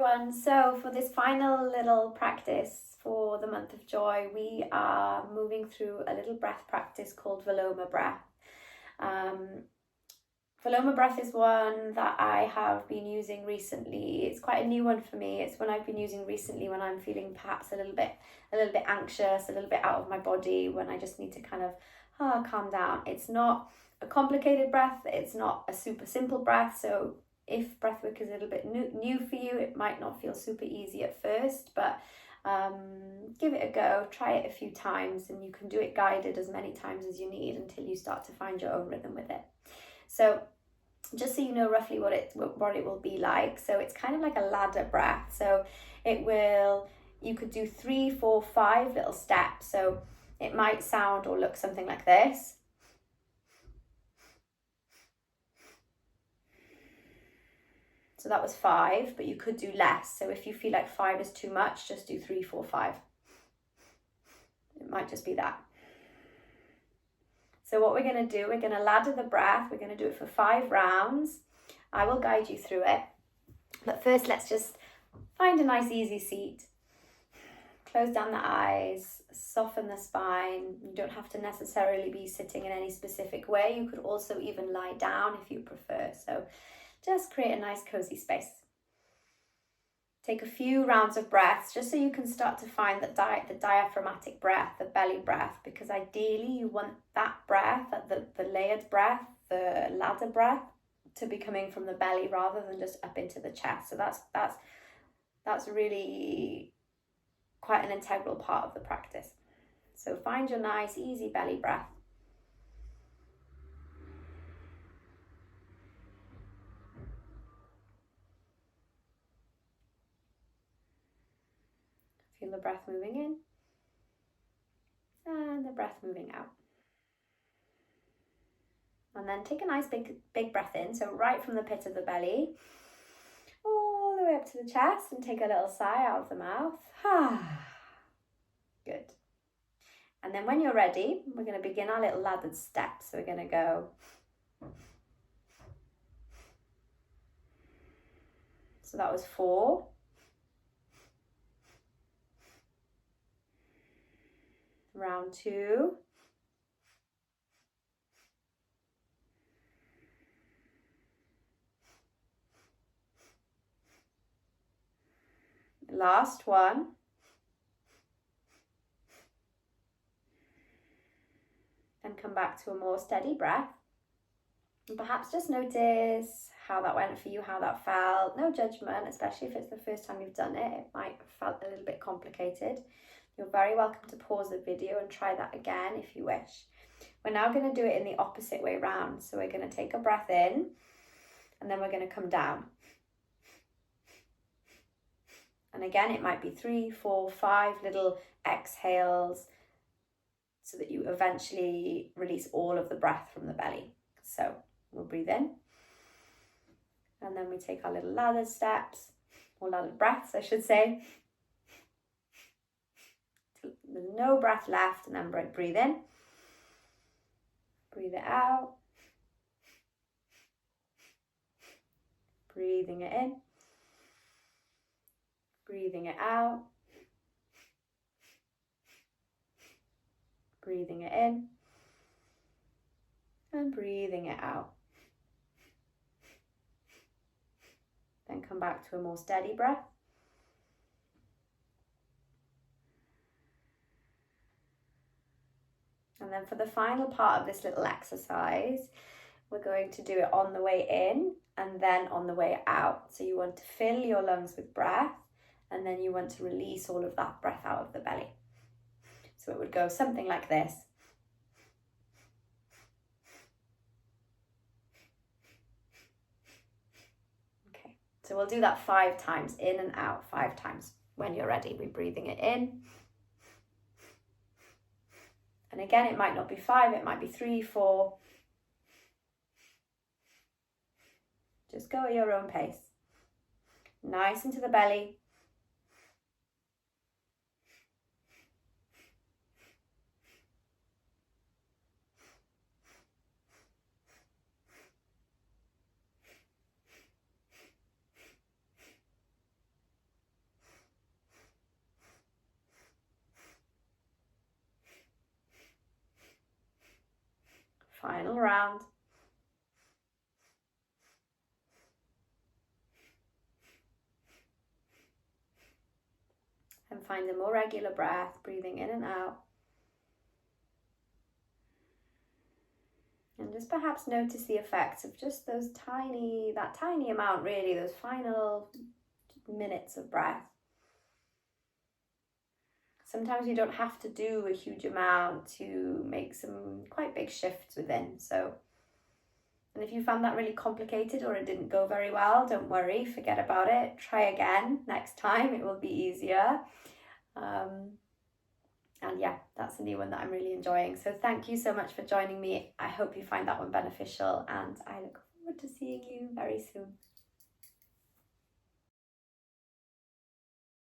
everyone. So for this final little practice for the month of joy, we are moving through a little breath practice called viloma breath. Viloma breath is one that I have been using recently. It's quite a new one for me. It's one I've been using recently when I'm feeling perhaps a little bit anxious, a little bit out of my body, when I just need to kind of calm down. It's not a complicated breath. It's not a super simple breath. So if breathwork is a little bit new for you, it might not feel super easy at first, but give it a go. Try it a few times, and you can do it guided as many times as you need until you start to find your own rhythm with it. So just so you know roughly what it will be like. So it's kind of like a ladder breath. So you could do 3, 4, 5 little steps. So it might sound or look something like this. So that was 5, but you could do less. So if you feel like 5 is too much, just do 3, 4, 5. It might just be that. So what we're going to do, we're going to ladder the breath. We're going to do it for 5 rounds. I will guide you through it. But first, let's just find a nice easy seat. Close down the eyes, soften the spine. You don't have to necessarily be sitting in any specific way. You could also even lie down if you prefer. So just create a nice cozy space. Take a few rounds of breaths just so you can start to find the diaphragmatic breath, the belly breath, because ideally you want that breath, the layered breath, the ladder breath, to be coming from the belly rather than just up into the chest. So that's really quite an integral part of the practice. So find your nice, easy belly breath. Feel the breath moving in and the breath moving out. And then take a nice big breath in, so right from the pit of the belly, all the way up to the chest, and take a little sigh out of the mouth. Good. And then when you're ready, we're going to begin our little laddered steps. So we're going to go so that was 4. Round 2. Last one. And come back to a more steady breath. And perhaps just notice how that went for you, how that felt. No judgment, especially if it's the first time you've done it. It might have felt a little bit complicated. You're very welcome to pause the video and try that again if you wish. We're now going to do it in the opposite way round. So we're going to take a breath in, and then we're going to come down. And again, it might be 3, 4, 5 little exhales so that you eventually release all of the breath from the belly. So we'll breathe in, and then we take our little laddered steps, or laddered breaths, I should say. There's no breath left, and then breathe in, breathe it out, breathing it in, breathing it out, breathing it in, and breathing it out. Then come back to a more steady breath. And then for the final part of this little exercise, we're going to do it on the way in and then on the way out. So you want to fill your lungs with breath, and then you want to release all of that breath out of the belly. So it would go something like this. Okay, so we'll do that 5 times, in and out 5 times. When you're ready, we're breathing it in. And again, it might not be 5, it might be 3, 4. Just go at your own pace. Nice into the belly. Final round. And find a more regular breath, breathing in and out. And just perhaps notice the effects of just that tiny amount really, those final minutes of breath. Sometimes you don't have to do a huge amount to make some quite big shifts within. And if you found that really complicated or it didn't go very well, don't worry, forget about it. Try again next time, it will be easier. And yeah, that's a new one that I'm really enjoying. So thank you so much for joining me. I hope you find that one beneficial, and I look forward to seeing you very soon.